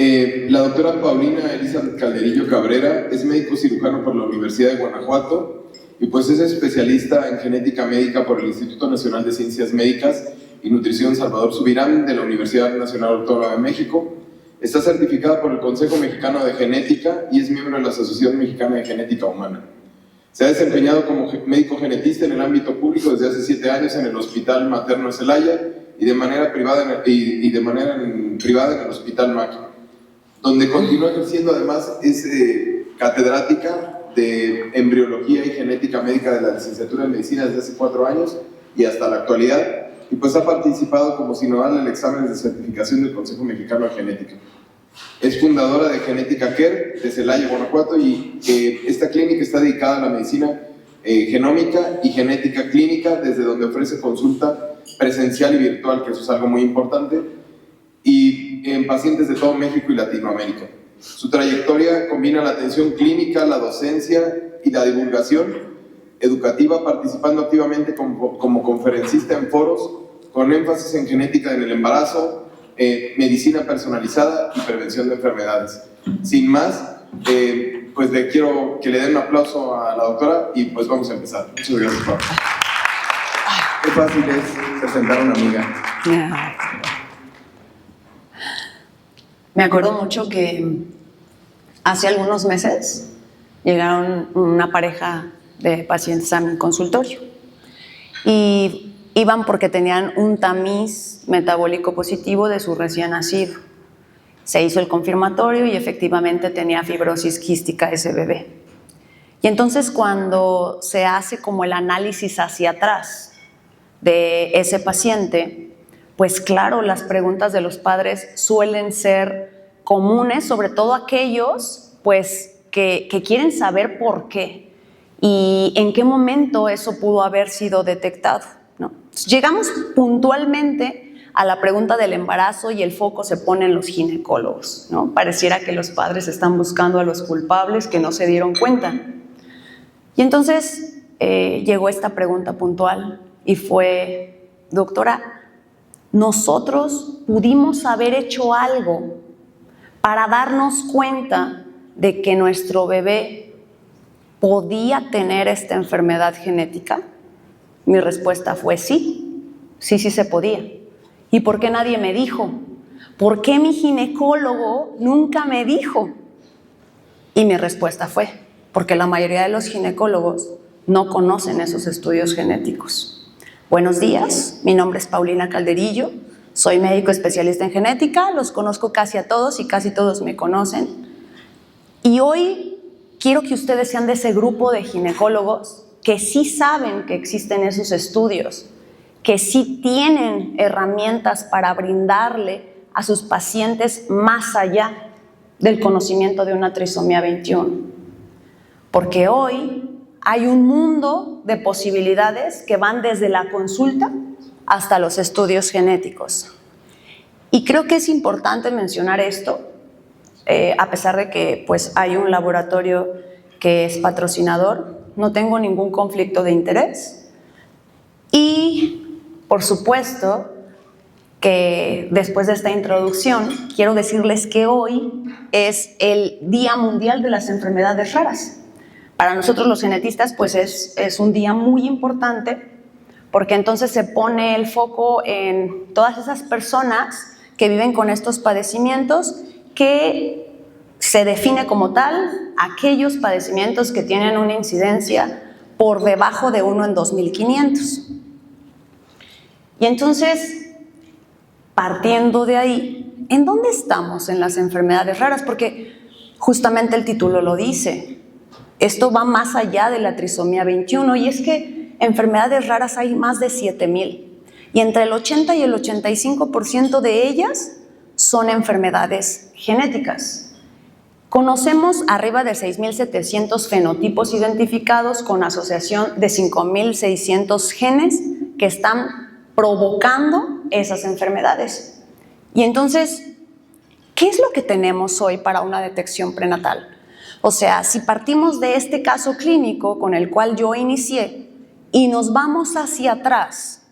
La doctora Paulina Elizabeth Calderillo Cabrera es médico cirujano por la Universidad de Guanajuato y pues es especialista en genética médica por el Instituto Nacional de Ciencias Médicas y Nutrición Salvador Subirán de la Universidad Nacional Autónoma de México. Está certificada por el Consejo Mexicano de Genética y es miembro de la Asociación Mexicana de Genética Humana. Se ha desempeñado como médico genetista en el ámbito público desde hace 7 años en el Hospital Materno de Celaya y de manera privada en el Hospital Mac, donde continúa ejerciendo. Además es catedrática de embriología y genética médica de la licenciatura en medicina desde hace 4 años y hasta la actualidad, y pues ha participado como sinodal en exámenes de certificación del Consejo Mexicano de Genética. Es fundadora de Genética Care de Celaya, Guanajuato, y esta clínica está dedicada a la medicina genómica y genética clínica, desde donde ofrece consulta presencial y virtual, que eso es algo muy importante, y en pacientes de todo México y Latinoamérica. Su trayectoria combina la atención clínica, la docencia y la divulgación educativa, participando activamente como conferencista en foros con énfasis en genética en el embarazo, medicina personalizada y prevención de enfermedades. Sin más, pues quiero que le den un aplauso a la doctora y pues vamos a empezar. Muchas gracias, Pablo. Qué fácil es presentar a una amiga. Me acuerdo mucho que hace algunos meses llegaron una pareja de pacientes a mi consultorio y iban porque tenían un tamiz metabólico positivo de su recién nacido. Se hizo el confirmatorio y efectivamente tenía fibrosis quística ese bebé. Y entonces cuando se hace como el análisis hacia atrás de ese paciente, pues claro, las preguntas de los padres suelen ser comunes, sobre todo aquellos pues que quieren saber por qué y en qué momento eso pudo haber sido detectado, ¿no? Llegamos puntualmente a la pregunta del embarazo y el foco se pone en los ginecólogos, ¿no? Pareciera que los padres están buscando a los culpables que no se dieron cuenta. Y entonces llegó esta pregunta puntual y fue: doctora, nosotros pudimos haber hecho algo para darnos cuenta de que nuestro bebé podía tener esta enfermedad genética. Mi respuesta fue sí se podía. ¿Y por qué nadie me dijo? ¿Por qué mi ginecólogo nunca me dijo? Y mi respuesta fue: porque la mayoría de los ginecólogos no conocen esos estudios genéticos. Buenos días, mi nombre es Paulina Calderillo, soy médico especialista en genética, los conozco casi a todos y casi todos me conocen. Y hoy quiero que ustedes sean de ese grupo de ginecólogos que sí saben que existen esos estudios, que sí tienen herramientas para brindarle a sus pacientes más allá del conocimiento de una trisomía 21. Porque hoy hay un mundo de posibilidades que van desde la consulta hasta los estudios genéticos. Y creo que es importante mencionar esto, a pesar de que pues, hay un laboratorio que es patrocinador, no tengo ningún conflicto de interés. Y, por supuesto, que después de esta introducción, quiero decirles que hoy es el Día Mundial de las Enfermedades Raras. Para nosotros los genetistas, pues es un día muy importante, porque entonces se pone el foco en todas esas personas que viven con estos padecimientos, que se define como tal aquellos padecimientos que tienen una incidencia por debajo de 1 en 2.500. Y entonces, partiendo de ahí, ¿en dónde estamos en las enfermedades raras? Porque justamente el título lo dice, esto va más allá de la trisomía 21, y es que enfermedades raras hay más de 7,000, y entre el 80 y el 85% de ellas son enfermedades genéticas. Conocemos arriba de 6,700 fenotipos identificados con asociación de 5,600 genes que están provocando esas enfermedades. Y entonces, ¿qué es lo que tenemos hoy para una detección prenatal? O sea, si partimos de este caso clínico con el cual yo inicié y nos vamos hacia atrás,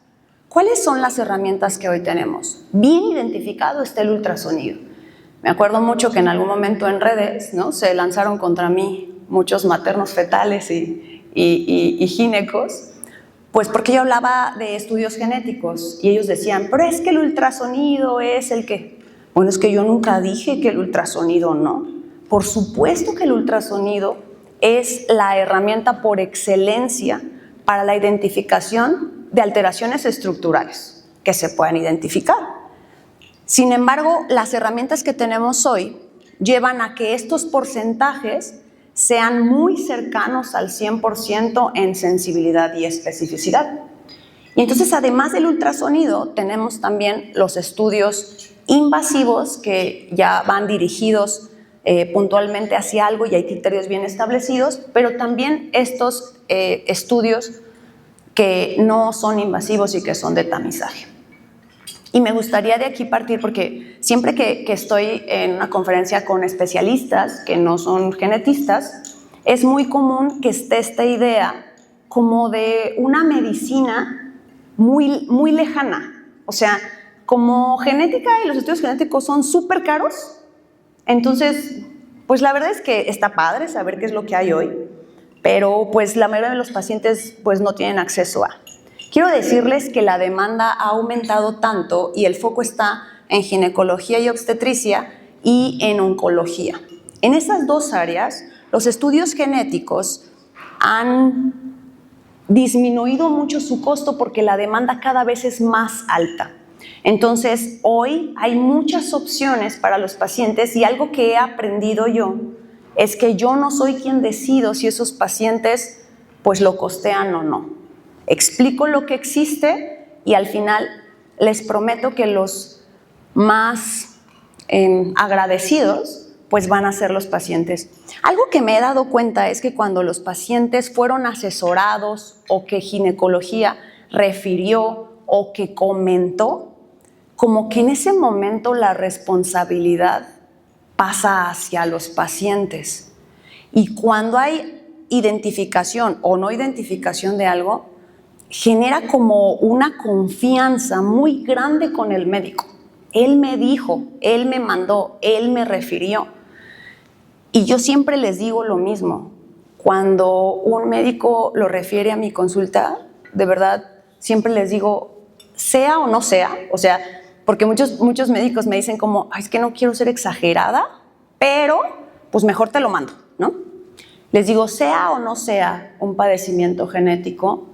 ¿cuáles son las herramientas que hoy tenemos? Bien identificado está el ultrasonido. Me acuerdo mucho que en algún momento en redes, ¿no?, se lanzaron contra mí muchos maternos fetales y ginecos, pues porque yo hablaba de estudios genéticos y ellos decían, pero es que el ultrasonido es el que... Bueno, es que yo nunca dije que el ultrasonido no. Por supuesto que el ultrasonido es la herramienta por excelencia para la identificación de alteraciones estructurales que se puedan identificar. Sin embargo, las herramientas que tenemos hoy llevan a que estos porcentajes sean muy cercanos al 100% en sensibilidad y especificidad. Y entonces, además del ultrasonido, tenemos también los estudios invasivos que ya van dirigidos puntualmente hacia algo y hay criterios bien establecidos, pero también estos estudios que no son invasivos y que son de tamizaje. Y me gustaría de aquí partir porque siempre que estoy en una conferencia con especialistas que no son genetistas, es muy común que esté esta idea como de una medicina muy lejana. O sea, como genética y los estudios genéticos son súper caros, entonces, pues la verdad es que está padre saber qué es lo que hay hoy, pero pues la mayoría de los pacientes pues no tienen acceso a. Quiero decirles que la demanda ha aumentado tanto y el foco está en ginecología y obstetricia y en oncología. En esas dos áreas, los estudios genéticos han disminuido mucho su costo porque la demanda cada vez es más alta. Entonces, hoy hay muchas opciones para los pacientes y algo que he aprendido yo es que yo no soy quien decido si esos pacientes pues lo costean o no. Explico lo que existe y al final les prometo que los más agradecidos pues van a ser los pacientes. Algo que me he dado cuenta es que cuando los pacientes fueron asesorados o que ginecología refirió o que comentó, como que en ese momento la responsabilidad pasa hacia los pacientes. Y cuando hay identificación o no identificación de algo, genera como una confianza muy grande con el médico. Él me dijo, él me mandó, él me refirió. Y yo siempre les digo lo mismo. Cuando un médico lo refiere a mi consulta, de verdad, siempre les digo, sea o no sea, o sea, porque muchos médicos me dicen como, ay, es que no quiero ser exagerada, pero pues mejor te lo mando, ¿no? Les digo, sea o no sea un padecimiento genético,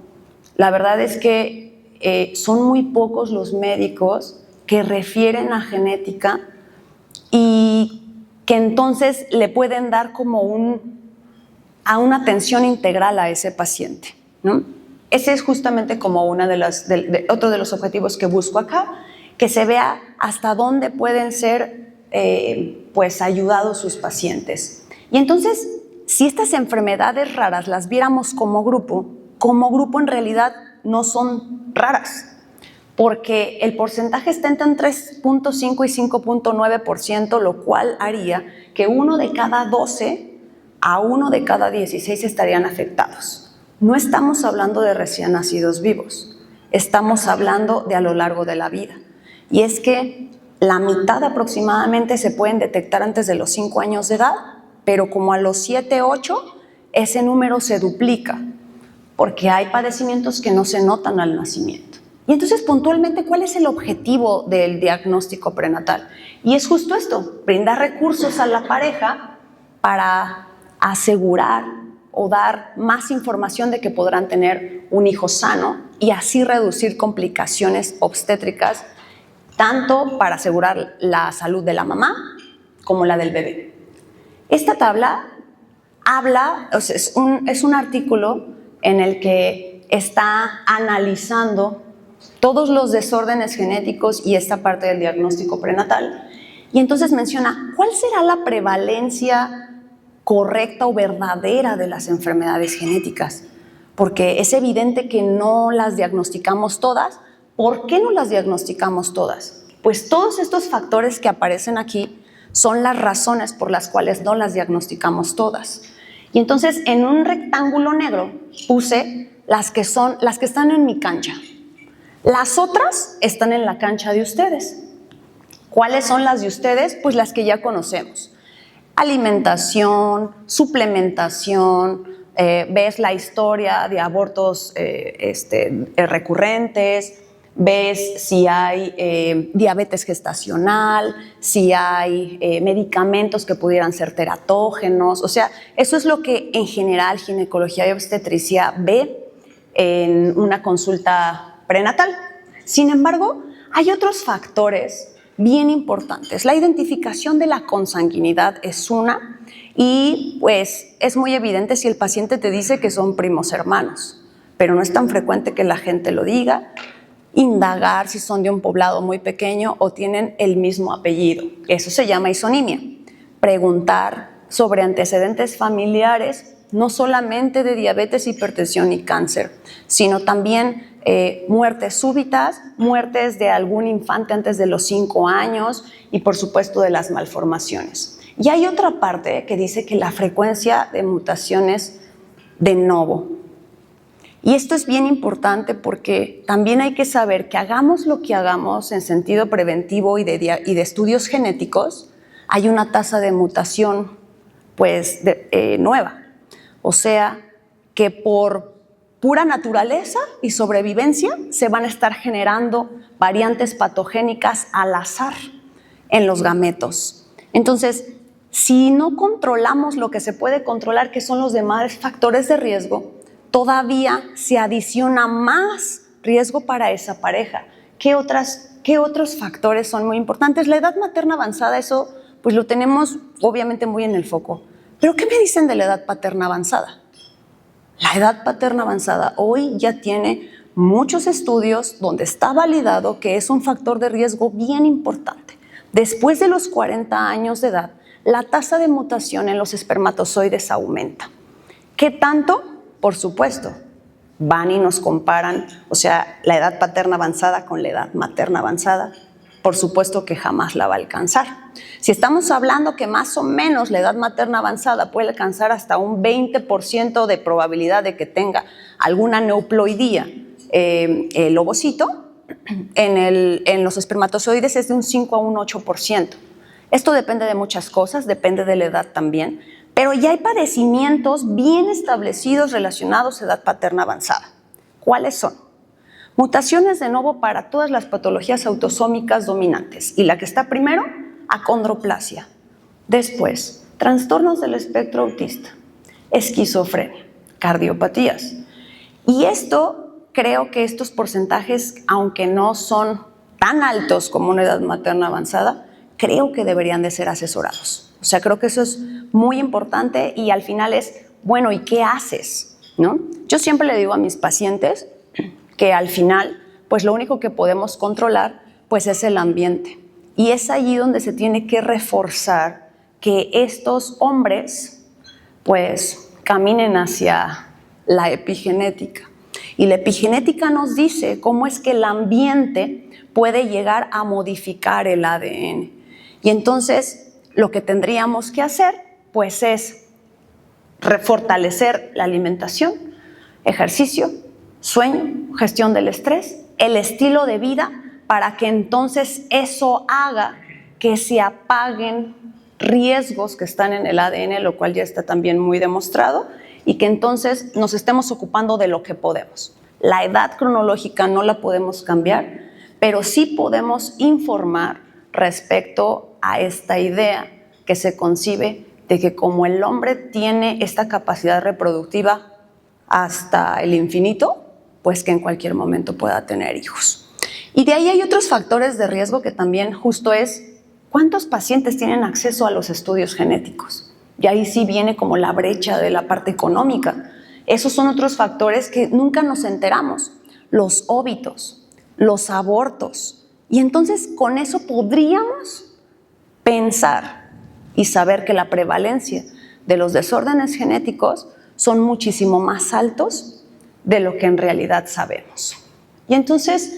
la verdad es que son muy pocos los médicos que refieren a genética y que entonces le pueden dar como una atención integral a ese paciente, ¿no? Ese es justamente como otro de los objetivos que busco acá, que se vea hasta dónde pueden ser pues ayudados sus pacientes. Y entonces, si estas enfermedades raras las viéramos como grupo en realidad no son raras, porque el porcentaje está entre 3.5 y 5.9%, lo cual haría que 1 de cada 12 a 1 de cada 16 estarían afectados. No estamos hablando de recién nacidos vivos, estamos hablando de a lo largo de la vida. Y es que la mitad aproximadamente se pueden detectar antes de los 5 años de edad, pero como a los 7, 8, ese número se duplica, porque hay padecimientos que no se notan al nacimiento. Y entonces, puntualmente, ¿cuál es el objetivo del diagnóstico prenatal? Y es justo esto, brindar recursos a la pareja para asegurar o dar más información de que podrán tener un hijo sano y así reducir complicaciones obstétricas, tanto para asegurar la salud de la mamá como la del bebé. Esta tabla habla, o sea, es un artículo en el que está analizando todos los desórdenes genéticos y esta parte del diagnóstico prenatal. Y entonces menciona, ¿cuál será la prevalencia correcta o verdadera de las enfermedades genéticas? Porque es evidente que no las diagnosticamos todas. ¿Por qué no las diagnosticamos todas? Pues todos estos factores que aparecen aquí son las razones por las cuales no las diagnosticamos todas. Y entonces en un rectángulo negro puse las que están en mi cancha. Las otras están en la cancha de ustedes. ¿Cuáles son las de ustedes? Pues las que ya conocemos. Alimentación, suplementación, ves la historia de abortos recurrentes, ves si hay diabetes gestacional, si hay medicamentos que pudieran ser teratógenos. O sea, eso es lo que en general ginecología y obstetricia ve en una consulta prenatal. Sin embargo, hay otros factores bien importantes. La identificación de la consanguinidad es una, y pues es muy evidente si el paciente te dice que son primos hermanos, pero no es tan frecuente que la gente lo diga. Indagar si son de un poblado muy pequeño o tienen el mismo apellido. Eso se llama isonimia. Preguntar sobre antecedentes familiares, no solamente de diabetes, hipertensión y cáncer, sino también muertes súbitas, muertes de algún infante antes de los 5 años y por supuesto de las malformaciones. Y hay otra parte que dice que la frecuencia de mutaciones de novo. Y esto es bien importante porque también hay que saber que hagamos lo que hagamos en sentido preventivo y de estudios genéticos, hay una tasa de mutación pues nueva. O sea, que por pura naturaleza y sobrevivencia se van a estar generando variantes patogénicas al azar en los gametos. Entonces, si no controlamos lo que se puede controlar, que son los demás factores de riesgo, todavía se adiciona más riesgo para esa pareja. ¿Qué otros factores son muy importantes? La edad materna avanzada, eso pues lo tenemos obviamente muy en el foco. ¿Pero qué me dicen de la edad paterna avanzada? La edad paterna avanzada hoy ya tiene muchos estudios donde está validado que es un factor de riesgo bien importante. Después de los 40 años de edad, la tasa de mutación en los espermatozoides aumenta. ¿Qué tanto? Por supuesto, van y nos comparan, o sea, la edad paterna avanzada con la edad materna avanzada, por supuesto que jamás la va a alcanzar. Si estamos hablando que más o menos la edad materna avanzada puede alcanzar hasta un 20% de probabilidad de que tenga alguna neuploidía, el ovocito, en los espermatozoides es de un 5 a un 8%. Esto depende de muchas cosas, depende de la edad también, pero ya hay padecimientos bien establecidos relacionados a edad paterna avanzada. ¿Cuáles son? Mutaciones de novo para todas las patologías autosómicas dominantes. Y la que está primero, acondroplasia. Después, trastornos del espectro autista, esquizofrenia, cardiopatías. Y esto, creo que estos porcentajes, aunque no son tan altos como una edad materna avanzada, creo que deberían de ser asesorados. O sea, creo que eso es muy importante y al final es, bueno, ¿y qué haces? ¿No? Yo siempre le digo a mis pacientes que al final, pues lo único que podemos controlar, pues es el ambiente. Y es allí donde se tiene que reforzar que estos hombres, pues, caminen hacia la epigenética. Y la epigenética nos dice cómo es que el ambiente puede llegar a modificar el ADN. Y entonces, lo que tendríamos que hacer, pues, es refortalecer la alimentación, ejercicio, sueño, gestión del estrés, el estilo de vida, para que entonces eso haga que se apaguen riesgos que están en el ADN, lo cual ya está también muy demostrado, y que entonces nos estemos ocupando de lo que podemos. La edad cronológica no la podemos cambiar, pero sí podemos informar respecto a esta idea que se concibe de que como el hombre tiene esta capacidad reproductiva hasta el infinito, pues que en cualquier momento pueda tener hijos. Y de ahí hay otros factores de riesgo que también justo es ¿cuántos pacientes tienen acceso a los estudios genéticos? Y ahí sí viene como la brecha de la parte económica. Esos son otros factores que nunca nos enteramos. Los óbitos, los abortos. Y entonces con eso podríamos pensar y saber que la prevalencia de los desórdenes genéticos son muchísimo más altos de lo que en realidad sabemos. Y entonces,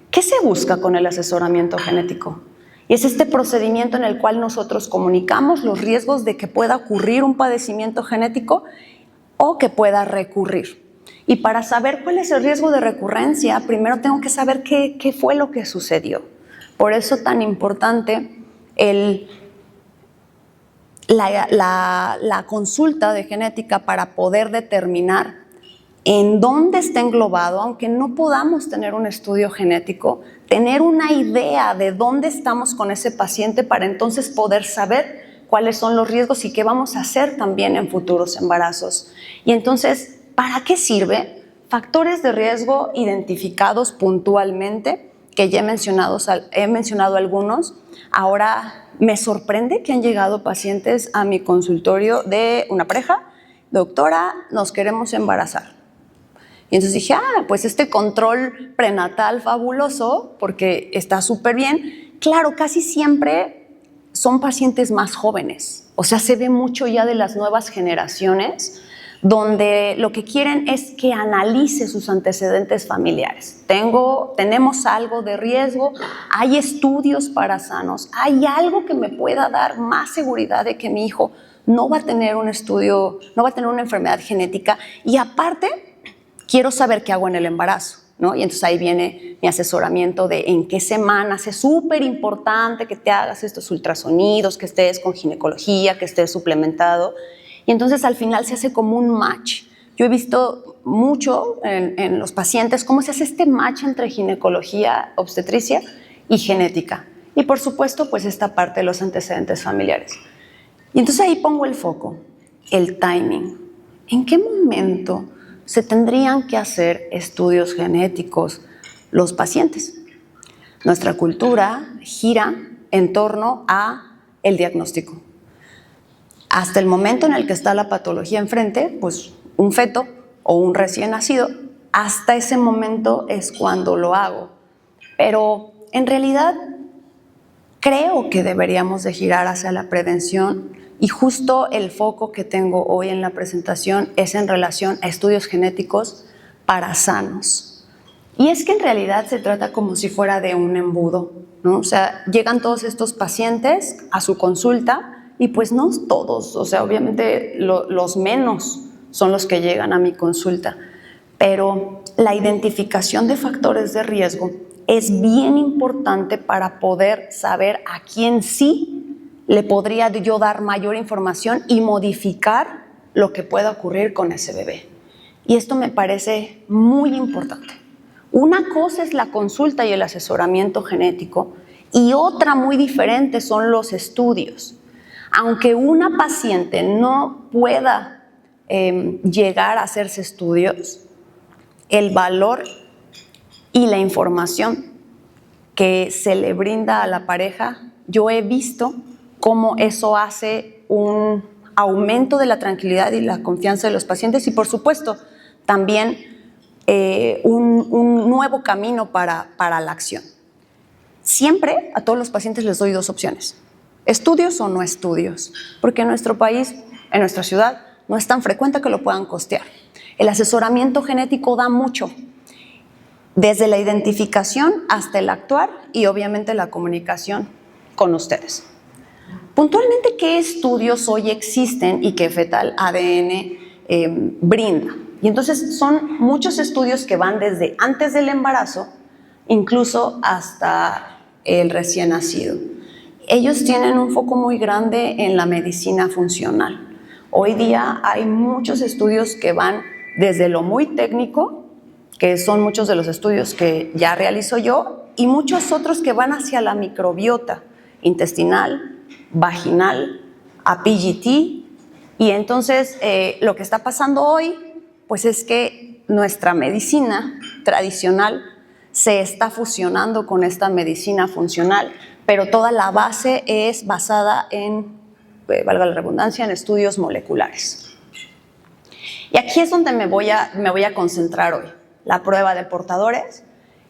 ¿qué se busca con el asesoramiento genético? Y es este procedimiento en el cual nosotros comunicamos los riesgos de que pueda ocurrir un padecimiento genético o que pueda recurrir. Y para saber cuál es el riesgo de recurrencia, primero tengo que saber qué fue lo que sucedió. Por eso tan importante la consulta de genética para poder determinar en dónde está englobado, aunque no podamos tener un estudio genético, tener una idea de dónde estamos con ese paciente para entonces poder saber cuáles son los riesgos y qué vamos a hacer también en futuros embarazos. Y entonces, ¿para qué sirve? Factores de riesgo identificados puntualmente, que ya he mencionado algunos. Ahora me sorprende que han llegado pacientes a mi consultorio de una pareja: doctora, nos queremos embarazar. Y entonces dije, pues este control prenatal fabuloso, porque está súper bien. Claro, casi siempre son pacientes más jóvenes, o sea, se ve mucho ya de las nuevas generaciones, donde lo que quieren es que analice sus antecedentes familiares. Tenemos algo de riesgo, hay estudios para sanos, hay algo que me pueda dar más seguridad de que mi hijo no va a tener un estudio, no va a tener una enfermedad genética, y aparte quiero saber qué hago en el embarazo, ¿no? Y entonces ahí viene mi asesoramiento de en qué semanas es súper importante que te hagas estos ultrasonidos, que estés con ginecología, que estés suplementado. Y entonces al final se hace como un match. Yo he visto mucho en los pacientes cómo se hace este match entre ginecología, obstetricia y genética. Y por supuesto, pues esta parte de los antecedentes familiares. Y entonces ahí pongo el foco, el timing. ¿En qué momento se tendrían que hacer estudios genéticos los pacientes? Nuestra cultura gira en torno a el diagnóstico. Hasta el momento en el que está la patología enfrente, pues un feto o un recién nacido, hasta ese momento es cuando lo hago. Pero en realidad creo que deberíamos de girar hacia la prevención, y justo el foco que tengo hoy en la presentación es en relación a estudios genéticos para sanos. Y es que en realidad se trata como si fuera de un embudo, ¿no? O sea, llegan todos estos pacientes a su consulta, y pues no todos, o sea, obviamente los menos son los que llegan a mi consulta, pero la identificación de factores de riesgo es bien importante para poder saber a quién sí le podría yo dar mayor información y modificar lo que pueda ocurrir con ese bebé. Y esto me parece muy importante. Una cosa es la consulta y el asesoramiento genético, y otra muy diferente son los estudios. Aunque una paciente no pueda llegar a hacerse estudios, el valor y la información que se le brinda a la pareja, yo he visto cómo eso hace un aumento de la tranquilidad y la confianza de los pacientes, y por supuesto también un nuevo camino para la acción. Siempre a todos los pacientes les doy dos opciones: estudios o no estudios, porque en nuestro país, en nuestra ciudad, no es tan frecuente que lo puedan costear. El asesoramiento genético da mucho, desde la identificación hasta el actuar y obviamente la comunicación con ustedes. Puntualmente, ¿qué estudios hoy existen y qué Fetal ADN brinda? Y entonces son muchos estudios que van desde antes del embarazo, incluso hasta el recién nacido. Ellos tienen un foco muy grande en la medicina funcional. Hoy día hay muchos estudios que van desde lo muy técnico, que son muchos de los estudios que ya realizo yo, y muchos otros que van hacia la microbiota intestinal, vaginal, a PGT. Y entonces lo que está pasando hoy, pues es que nuestra medicina tradicional se está fusionando con esta medicina funcional, pero toda la base es basada en, valga la redundancia, en estudios moleculares. Y aquí es donde me voy a concentrar hoy: la prueba de portadores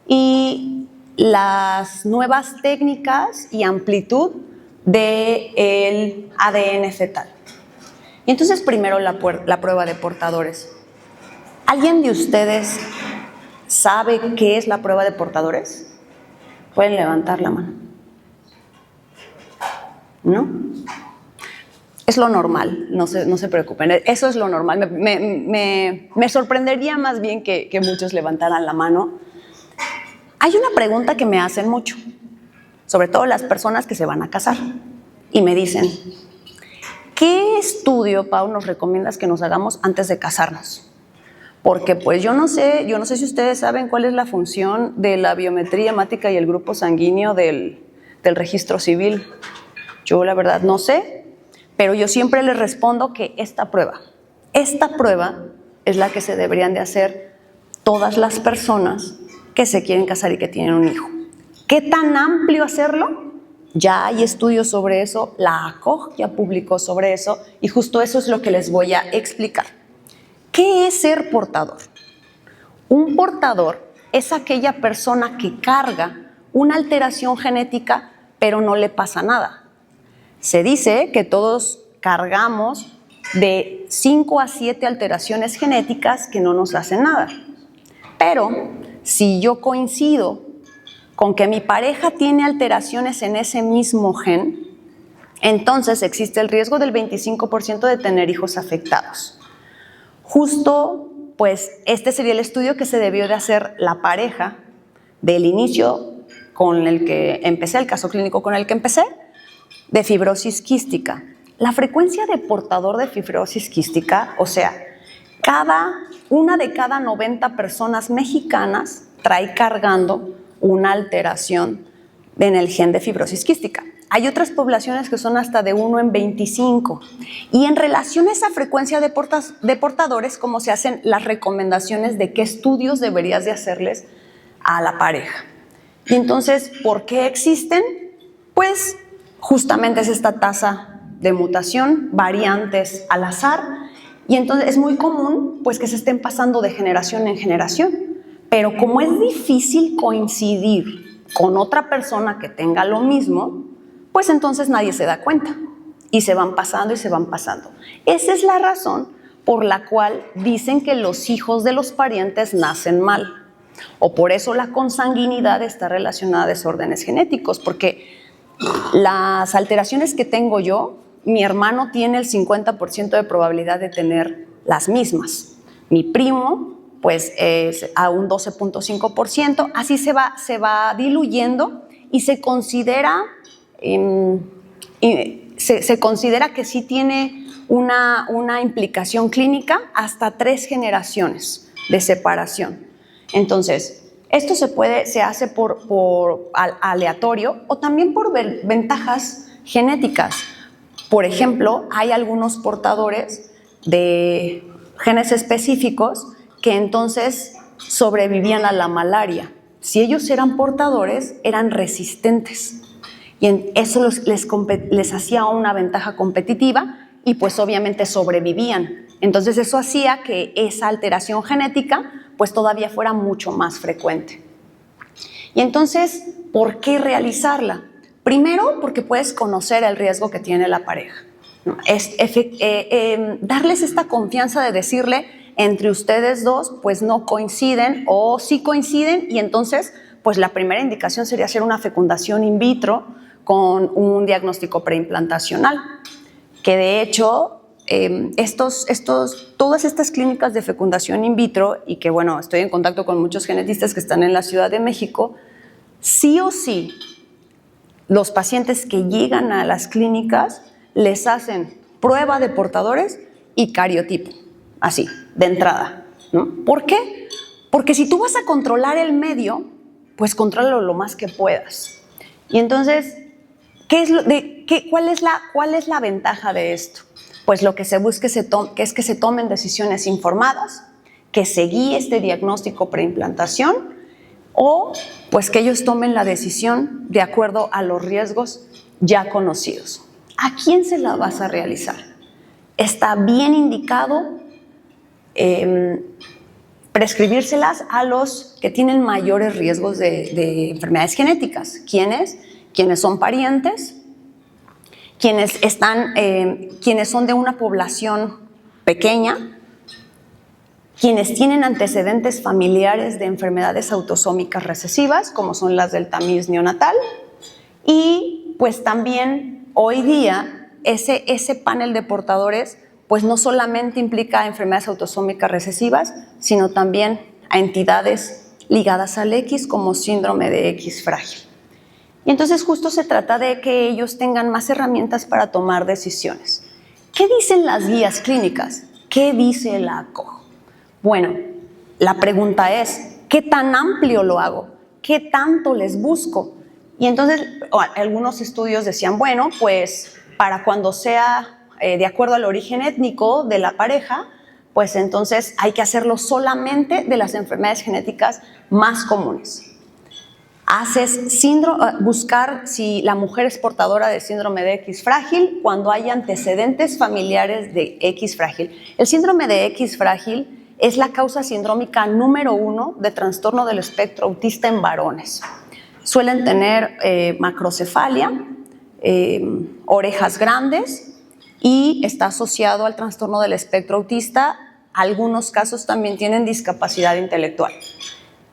y las nuevas técnicas y amplitud del ADN fetal. Y entonces primero la prueba de portadores. ¿Alguien de ustedes sabe qué es la prueba de portadores? Pueden levantar la mano. ¿No? Es lo normal, no se preocupen, eso es lo normal. Me sorprendería más bien que muchos levantaran la mano. Hay una pregunta que me hacen mucho: sobre todo las personas que se van a casar. Y me dicen, ¿qué estudio, Pau, nos recomiendas que nos hagamos antes de casarnos? Porque pues yo no sé si ustedes saben cuál es la función de la biometría hemática y el grupo sanguíneo del registro civil. Yo la verdad no sé, pero yo siempre les respondo que esta prueba es la que se deberían de hacer todas las personas que se quieren casar y que tienen un hijo. ¿Qué tan amplio hacerlo? Ya hay estudios sobre eso, la ACOG ya publicó sobre eso y justo eso es lo que les voy a explicar. ¿Qué es ser portador? Un portador es aquella persona que carga una alteración genética, pero no le pasa nada. Se dice que todos cargamos de 5 a 7 alteraciones genéticas que no nos hacen nada. Pero si yo coincido con que mi pareja tiene alteraciones en ese mismo gen, entonces existe el riesgo del 25% de tener hijos afectados. Justo, pues, este sería el estudio que se debió de hacer la pareja del inicio con el que empecé, el caso clínico con el que empecé, de fibrosis quística. La frecuencia de portador de fibrosis quística, o sea, una de cada 90 personas mexicanas trae cargando una alteración en el gen de fibrosis quística. Hay otras poblaciones que son hasta de 1 en 25. Y en relación a esa frecuencia de portadores, ¿cómo se hacen las recomendaciones de qué estudios deberías de hacerles a la pareja? Y entonces, ¿por qué existen? Pues justamente es esta tasa de mutación, variantes al azar, y entonces es muy común pues que se estén pasando de generación en generación. Pero como es difícil coincidir con otra persona que tenga lo mismo, pues entonces nadie se da cuenta y se van pasando y se van pasando. Esa es la razón por la cual dicen que los hijos de los parientes nacen mal, o por eso la consanguinidad está relacionada a desórdenes genéticos, porque las alteraciones que tengo yo, mi hermano tiene el 50% de probabilidad de tener las mismas. Mi primo, pues es a un 12.5%, así se va diluyendo y se considera que sí tiene una implicación clínica hasta 3 generaciones de separación. Entonces, esto se hace por aleatorio o también por ventajas genéticas. Por ejemplo, hay algunos portadores de genes específicos que entonces sobrevivían a la malaria. Si ellos eran portadores, eran resistentes. Y eso les hacía una ventaja competitiva y pues obviamente sobrevivían. Entonces eso hacía que esa alteración genética pues todavía fuera mucho más frecuente. Y entonces, ¿por qué realizarla? Primero, porque puedes conocer el riesgo que tiene la pareja. Darles esta confianza de decirle, entre ustedes dos, pues no coinciden o sí coinciden, y entonces, pues la primera indicación sería hacer una fecundación in vitro con un diagnóstico preimplantacional, que de hecho, todas estas clínicas de fecundación in vitro, y que bueno, estoy en contacto con muchos genetistas que están en la Ciudad de México, sí o sí, los pacientes que llegan a las clínicas les hacen prueba de portadores y cariotipo, así, de entrada, ¿no? ¿Por qué? Porque si tú vas a controlar el medio, pues contrólalo lo más que puedas. Y entonces, ¿cuál es la ventaja de esto? Pues lo que se busca es que se tomen decisiones informadas, que se guíe este diagnóstico preimplantación, o pues que ellos tomen la decisión de acuerdo a los riesgos ya conocidos. ¿A quién se la vas a realizar? Está bien indicado prescribírselas a los que tienen mayores riesgos de enfermedades genéticas. ¿Quiénes? Quienes son parientes, quienes son de una población pequeña, quienes tienen antecedentes familiares de enfermedades autosómicas recesivas, como son las del tamiz neonatal, y pues también hoy día ese panel de portadores pues no solamente implica enfermedades autosómicas recesivas, sino también a entidades ligadas al X como síndrome de X frágil. Y entonces justo se trata de que ellos tengan más herramientas para tomar decisiones. ¿Qué dicen las guías clínicas? ¿Qué dice la ACOG? Bueno, la pregunta es, ¿qué tan amplio lo hago? ¿Qué tanto les busco? Y entonces algunos estudios decían, bueno, pues para cuando sea de acuerdo al origen étnico de la pareja, pues entonces hay que hacerlo solamente de las enfermedades genéticas más comunes. Buscar si la mujer es portadora de síndrome de X frágil cuando hay antecedentes familiares de X frágil. El síndrome de X frágil es la causa sindrómica número 1 de trastorno del espectro autista en varones. Suelen tener macrocefalia, orejas grandes y está asociado al trastorno del espectro autista. Algunos casos también tienen discapacidad intelectual.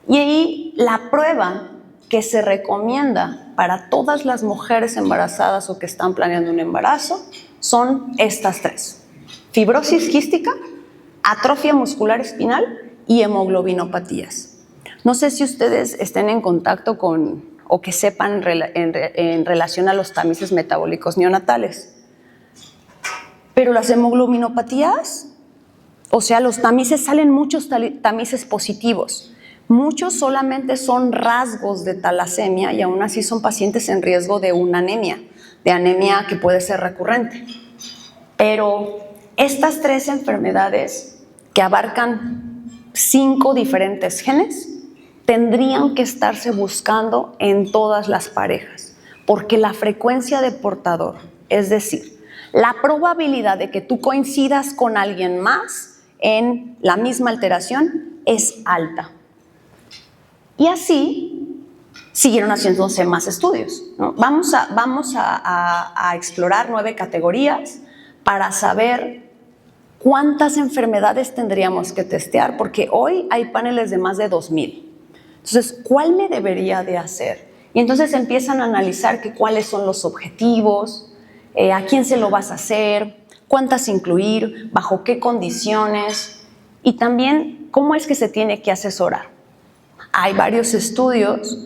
Y ahí la prueba que se recomienda para todas las mujeres embarazadas o que están planeando un embarazo son estas 3: fibrosis quística, atrofia muscular espinal y hemoglobinopatías. No sé si ustedes estén en contacto con o que sepan en relación a los tamices metabólicos neonatales, pero las hemoglobinopatías, o sea, los tamices, salen muchos tamices positivos. Muchos solamente son rasgos de talasemia y aún así son pacientes en riesgo de una anemia, de anemia que puede ser recurrente. Pero estas 3 enfermedades que abarcan 5 diferentes genes tendrían que estarse buscando en todas las parejas, porque la frecuencia de portador, es decir, la probabilidad de que tú coincidas con alguien más en la misma alteración es alta. Y así siguieron haciéndose más estudios, ¿no? Vamos a explorar 9 categorías para saber cuántas enfermedades tendríamos que testear, porque hoy hay paneles de más de 2,000. Entonces, ¿cuál me debería de hacer? Y entonces empiezan a analizar cuáles son los objetivos, a quién se lo vas a hacer, cuántas incluir, bajo qué condiciones y también cómo es que se tiene que asesorar. Hay varios estudios,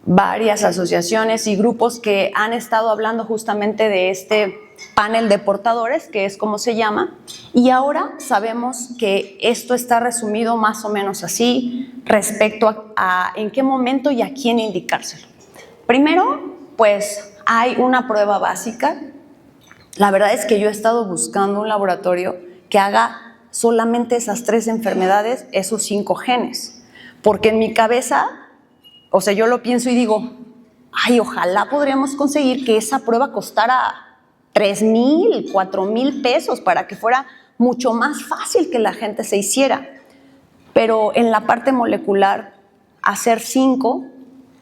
varias asociaciones y grupos que han estado hablando justamente de este panel de portadores, que es como se llama, y ahora sabemos que esto está resumido más o menos así respecto a en qué momento y a quién indicárselo. Primero, pues hay una prueba básica. La verdad es que yo he estado buscando un laboratorio que haga solamente esas 3 enfermedades, esos 5 genes. Porque en mi cabeza, o sea, yo lo pienso y digo, ay, ojalá podríamos conseguir que esa prueba costara 3,000, 4,000 pesos para que fuera mucho más fácil que la gente se hiciera. Pero en la parte molecular, hacer 5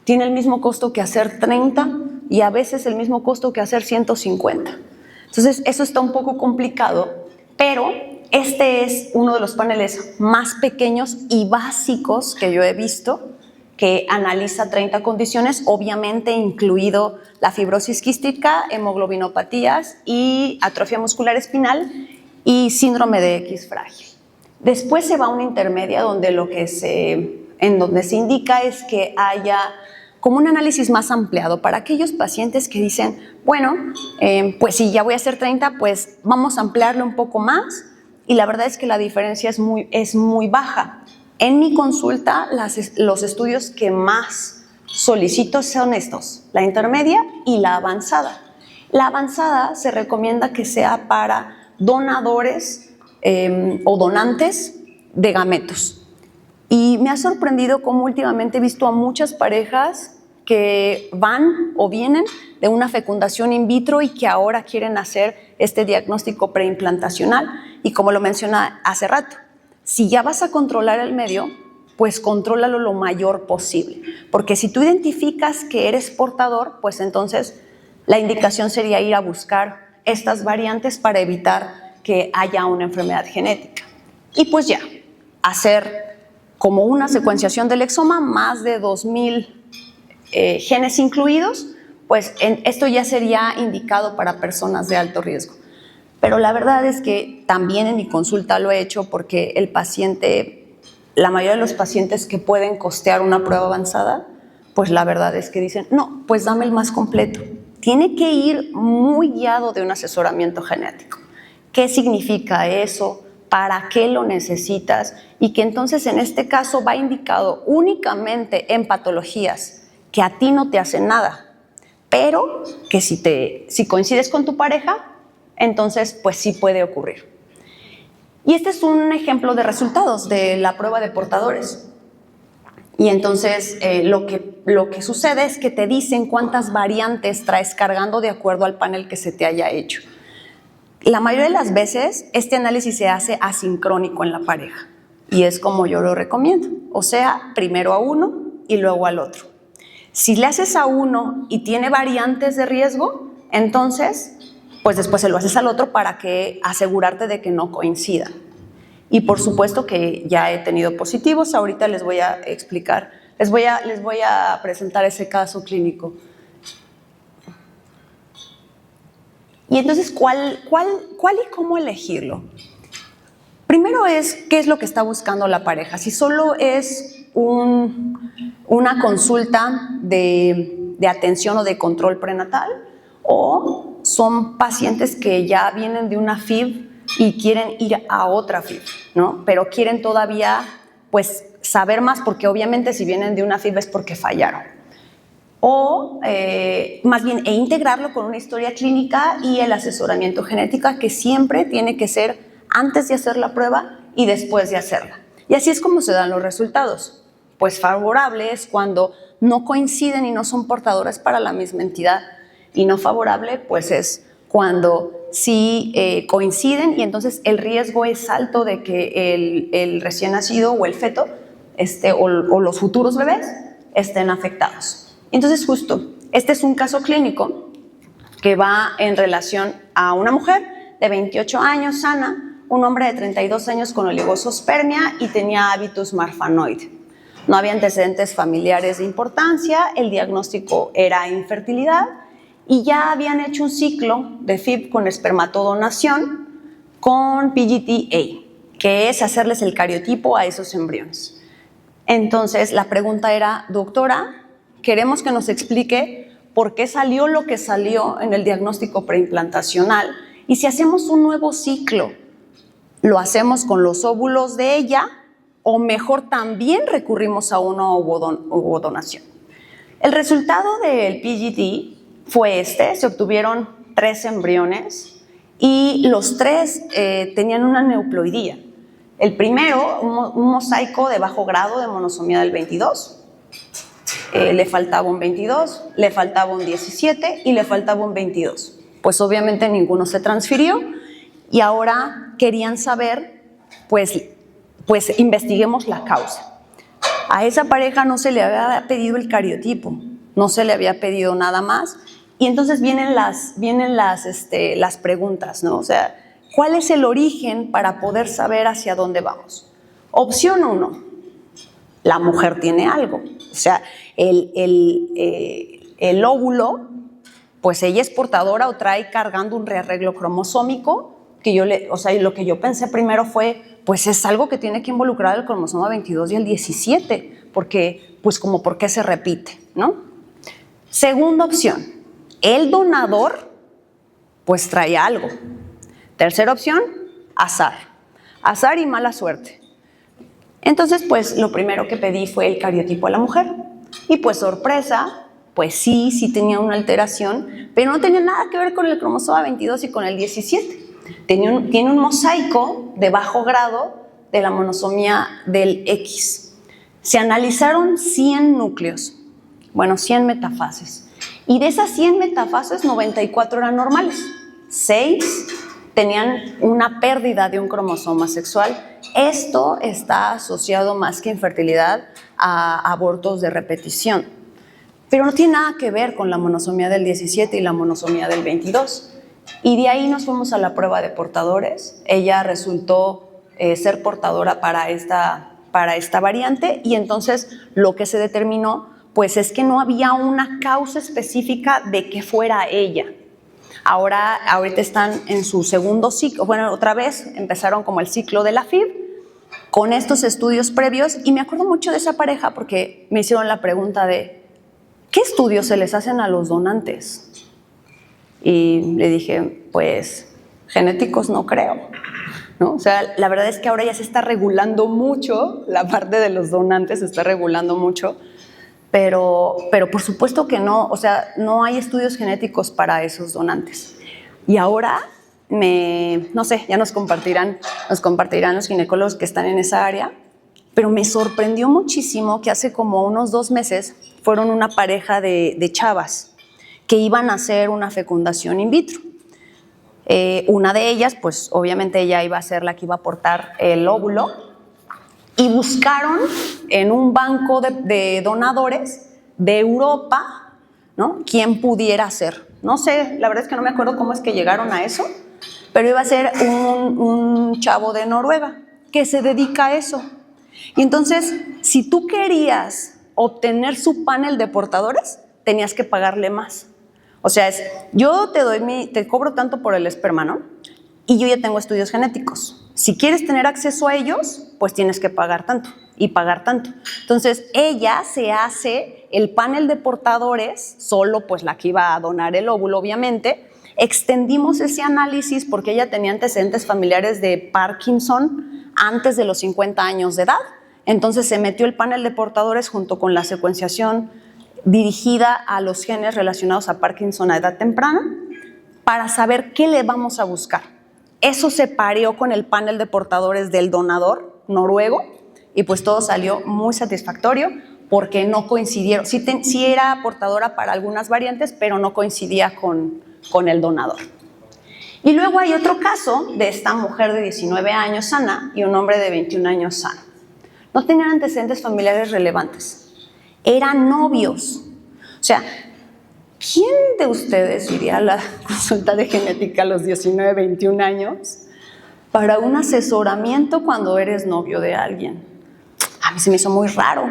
tiene el mismo costo que hacer 30 y a veces el mismo costo que hacer 150. Entonces, eso está un poco complicado, pero este es uno de los paneles más pequeños y básicos que yo he visto, que analiza 30 condiciones, obviamente incluido la fibrosis quística, hemoglobinopatías y atrofia muscular espinal y síndrome de X frágil. Después se va a una intermedia en donde se indica es que haya como un análisis más ampliado para aquellos pacientes que dicen, bueno, pues si ya voy a hacer 30, pues vamos a ampliarlo un poco más. Y la verdad es que la diferencia es muy baja. En mi consulta, los estudios que más solicito son estos, la intermedia y la avanzada. La avanzada se recomienda que sea para donadores o donantes de gametos. Y me ha sorprendido cómo últimamente he visto a muchas parejas que van o vienen de una fecundación in vitro y que ahora quieren hacer este diagnóstico preimplantacional. Y como lo mencioné hace rato, si ya vas a controlar el medio, pues contrólalo lo mayor posible. Porque si tú identificas que eres portador, pues entonces la indicación sería ir a buscar estas variantes para evitar que haya una enfermedad genética. Y pues ya, hacer como una secuenciación del exoma, más de 2,000 genes incluidos, pues esto ya sería indicado para personas de alto riesgo. Pero la verdad es que también en mi consulta lo he hecho porque la mayoría de los pacientes que pueden costear una prueba avanzada, Pues la verdad es que dicen, no, pues dame el más completo. Tiene que ir muy guiado de un asesoramiento genético. ¿Qué significa eso? ¿Para qué lo necesitas? Y que entonces en este caso va indicado únicamente en patologías que a ti no te hacen nada, pero que si coincides con tu pareja, entonces pues sí puede ocurrir. Y este es un ejemplo de resultados de la prueba de portadores. Y entonces lo que sucede es que te dicen cuántas variantes traes cargando de acuerdo al panel que se te haya hecho. La mayoría de las veces este análisis se hace asincrónico en la pareja y es como yo lo recomiendo, o sea, primero a uno y luego al otro. Si le haces a uno y tiene variantes de riesgo, entonces pues después se lo haces al otro para que asegurarte de que no coincidan. Y por supuesto que ya he tenido positivos, ahorita les voy a explicar, les voy a presentar ese caso clínico. Y entonces, ¿cuál y cómo elegirlo? Primero es, ¿qué es lo que está buscando la pareja? Si solo es una consulta de atención o de control prenatal, o son pacientes que ya vienen de una FIV y quieren ir a otra FIV, ¿no? Pero quieren todavía, pues, saber más, porque obviamente si vienen de una FIV es porque fallaron. O más bien, integrarlo con una historia clínica y el asesoramiento genético, que siempre tiene que ser antes de hacer la prueba y después de hacerla. Y así es como se dan los resultados. Pues favorable es cuando no coinciden y no son portadores para la misma entidad. Y no favorable, pues es cuando sí coinciden y entonces el riesgo es alto de que el recién nacido o el feto o los futuros bebés estén afectados. Entonces justo, este es un caso clínico que va en relación a una mujer de 28 años, sana, un hombre de 32 años con oligospermia y tenía hábitus marfanoide. No había antecedentes familiares de importancia, el diagnóstico era infertilidad y ya habían hecho un ciclo de FIV con espermatodonación con PGT-A, que es hacerles el cariotipo a esos embriones. Entonces la pregunta era, doctora, queremos que nos explique por qué salió lo que salió en el diagnóstico preimplantacional y si hacemos un nuevo ciclo, ¿lo hacemos con los óvulos de ella o mejor también recurrimos a una ovodonación? El resultado del PGT fue se obtuvieron 3 embriones y los 3 tenían una neuploidía. El primero, un mosaico de bajo grado de monosomía del 22, le faltaba un 22, le faltaba un 17 y le faltaba un 22. Pues obviamente ninguno se transfirió y ahora querían saber, pues investiguemos la causa. A esa pareja no se le había pedido el cariotipo, no se le había pedido nada más y entonces vienen las preguntas, ¿no? O sea, ¿cuál es el origen para poder saber hacia dónde vamos? Opción 1, la mujer tiene algo, o sea, el óvulo, pues ella es portadora o trae cargando un rearreglo cromosómico, lo que yo pensé primero fue, pues es algo que tiene que involucrar el cromosoma 22 y el 17, porque, pues como por qué se repite, ¿no? Segunda opción, el donador, pues trae algo. Tercera opción, azar y mala suerte. Entonces, pues lo primero que pedí fue el cariotipo a la mujer. Y pues sorpresa, pues sí tenía una alteración, pero no tenía nada que ver con el cromosoma 22 y con el 17. Tiene un mosaico de bajo grado de la monosomía del X. Se analizaron 100 núcleos, 100 metafases. Y de esas 100 metafases, 94 eran normales. 6 tenían una pérdida de un cromosoma sexual. Esto está asociado más que infertilidad a abortos de repetición, pero no tiene nada que ver con la monosomía del 17 y la monosomía del 22. Y de ahí nos fuimos a la prueba de portadores. Ella resultó ser portadora para esta variante y entonces lo que se determinó pues es que no había una causa específica de que fuera ella. Ahorita están en su segundo ciclo, otra vez empezaron como el ciclo de la FIV con estos estudios previos y me acuerdo mucho de esa pareja porque me hicieron la pregunta de ¿qué estudios se les hacen a los donantes? Y le dije, pues, genéticos no creo, ¿no? O sea, la verdad es que ahora ya se está regulando mucho, la parte de los donantes se está regulando mucho, pero por supuesto que no, o sea, no hay estudios genéticos para esos donantes. Y ahora, no sé, ya nos compartirán los ginecólogos que están en esa área, pero me sorprendió muchísimo que hace como unos 2 meses fueron una pareja de chavas que iban a hacer una fecundación in vitro. Una de ellas, pues obviamente ella iba a ser la que iba a aportar el óvulo, y buscaron en un banco de donadores de Europa, ¿no?, quién pudiera ser. No sé, la verdad es que no me acuerdo cómo es que llegaron a eso, pero iba a ser un chavo de Noruega que se dedica a eso. Y entonces, si tú querías obtener su panel de portadores, tenías que pagarle más. O sea, yo te cobro tanto por el esperma, ¿no? Y yo ya tengo estudios genéticos. Si quieres tener acceso a ellos, pues tienes que pagar tanto y pagar tanto. Entonces, ella se hace el panel de portadores, solo pues la que iba a donar el óvulo, obviamente. Extendimos ese análisis porque ella tenía antecedentes familiares de Parkinson antes de los 50 años de edad. Entonces, se metió el panel de portadores junto con la secuenciación dirigida a los genes relacionados a Parkinson a edad temprana para saber qué le vamos a buscar. Eso se pareó con el panel de portadores del donador noruego y pues todo salió muy satisfactorio porque no coincidieron. Sí era portadora para algunas variantes, pero no coincidía con el donador. Y luego hay otro caso de esta mujer de 19 años sana y un hombre de 21 años sano. No tenían antecedentes familiares relevantes. Eran novios. O sea, ¿quién de ustedes iría a la consulta de genética a los 19, 21 años para un asesoramiento cuando eres novio de alguien? A mí se me hizo muy raro.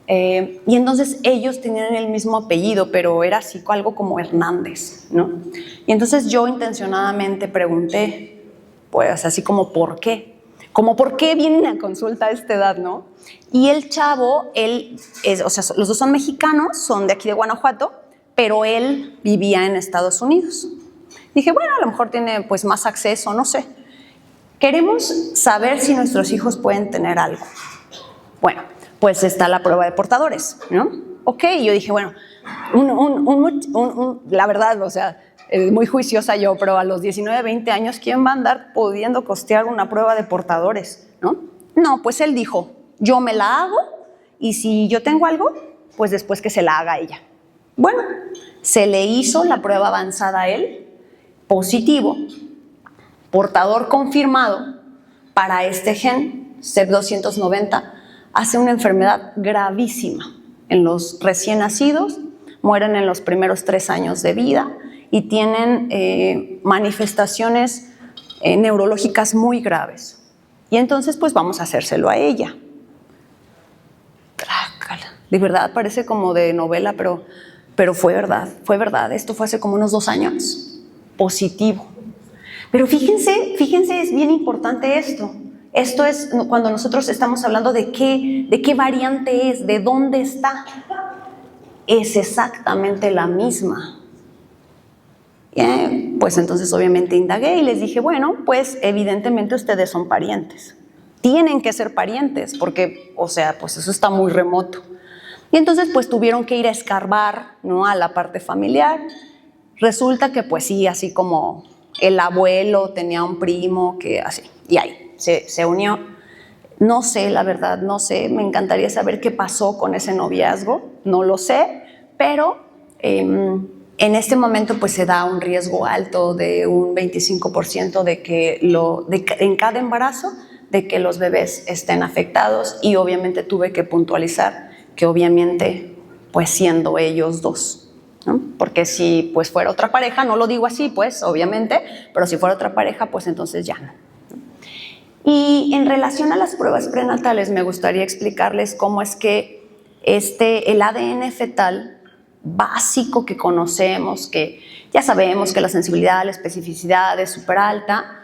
Y entonces ellos tenían el mismo apellido, pero era así algo como Hernández, ¿no? Y entonces yo intencionadamente pregunté, pues así como ¿por qué? Como ¿por qué vienen a consulta a esta edad, no? Y el chavo, o sea, los dos son mexicanos, son de aquí de Guanajuato, pero él vivía en Estados Unidos. Dije, bueno, a lo mejor tiene pues más acceso, no sé. Queremos saber si nuestros hijos pueden tener algo. Bueno, pues está la prueba de portadores, ¿no? Ok, yo dije, bueno, la verdad, o sea, muy juiciosa yo, pero a los 19, 20 años, ¿quién va a andar pudiendo costear una prueba de portadores, no? No, pues él dijo, yo me la hago y si yo tengo algo, pues después que se la haga ella. Bueno, se le hizo la prueba avanzada a él, positivo, portador confirmado para este gen, CEP290, hace una enfermedad gravísima en los recién nacidos, mueren en los primeros 3 años de vida y tienen manifestaciones neurológicas muy graves. Y entonces, pues vamos a hacérselo a ella. Trácala. De verdad, parece como de novela, pero fue verdad. Esto fue hace como unos 2 años. Positivo. Pero fíjense, es bien importante esto. Esto es cuando nosotros estamos hablando de qué variante es, de dónde está. Es exactamente la misma. Pues entonces obviamente indagué y les dije, bueno, pues evidentemente ustedes son parientes. Tienen que ser parientes porque, o sea, pues eso está muy remoto. Y entonces pues tuvieron que ir a escarbar, ¿no?, a la parte familiar. Resulta que pues sí, así como el abuelo tenía un primo que así, y ahí se unió. No sé, la verdad, no sé, me encantaría saber qué pasó con ese noviazgo, no lo sé, pero en este momento pues se da un riesgo alto de un 25% de que en cada embarazo de que los bebés estén afectados y obviamente tuve que puntualizar que obviamente pues siendo ellos dos, ¿no? Porque si pues fuera otra pareja, no lo digo así pues obviamente, pero si fuera otra pareja pues entonces ya no. Y en relación a las pruebas prenatales me gustaría explicarles cómo es que el ADN fetal básico que conocemos, que ya sabemos que la sensibilidad, la especificidad es súper alta,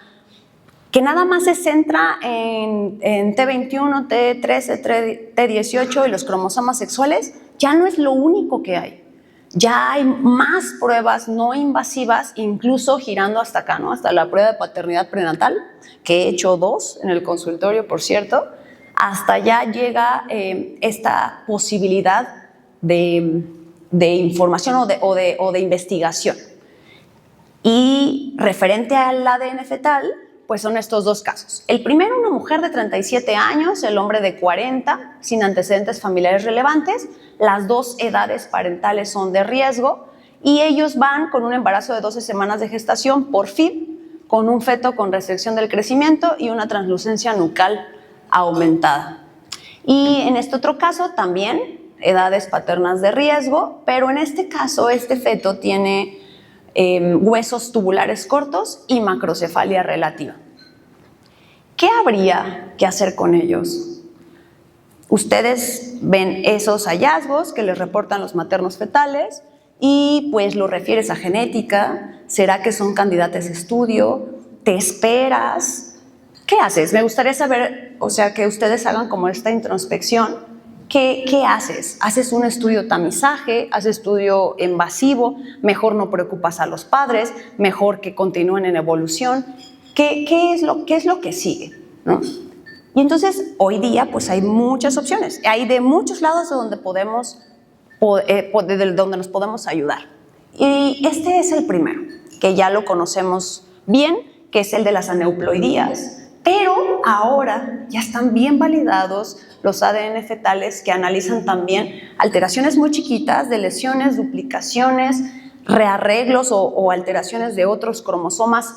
que nada más se centra en T21, T13, T18 y los cromosomas sexuales, ya no es lo único que hay. Ya hay más pruebas no invasivas, incluso girando hasta acá, ¿no? Hasta la prueba de paternidad prenatal, que he hecho 2 en el consultorio, por cierto. Hasta allá llega esta posibilidad de información o de investigación. Y referente al ADN fetal, pues son estos 2 casos. El primero, una mujer de 37 años, el hombre de 40, sin antecedentes familiares relevantes. Las 2 edades parentales son de riesgo y ellos van con un embarazo de 12 semanas de gestación por FIV, con un feto con restricción del crecimiento y una translucencia nucal aumentada. Y en este otro caso también edades paternas de riesgo, pero en este caso este feto tiene huesos tubulares cortos y macrocefalia relativa. ¿Qué habría que hacer con ellos? Ustedes ven esos hallazgos que les reportan los maternos fetales y pues lo refieres a genética. ¿Será que son candidatos a estudio? ¿Te esperas? ¿Qué haces? Me gustaría saber, o sea, que ustedes hagan como esta introspección. ¿Qué haces? ¿Haces un estudio tamizaje? ¿Haces estudio invasivo? ¿Mejor no preocupas a los padres? ¿Mejor que continúen en evolución? ¿Qué es lo que sigue? ¿No? Y entonces, hoy día, pues hay muchas opciones. Hay de muchos lados de donde donde nos podemos ayudar. Y este es el primero, que ya lo conocemos bien, que es el de las aneuploidías. Pero ahora ya están bien validados los ADN fetales que analizan también alteraciones muy chiquitas de lesiones, duplicaciones, rearreglos o alteraciones de otros cromosomas,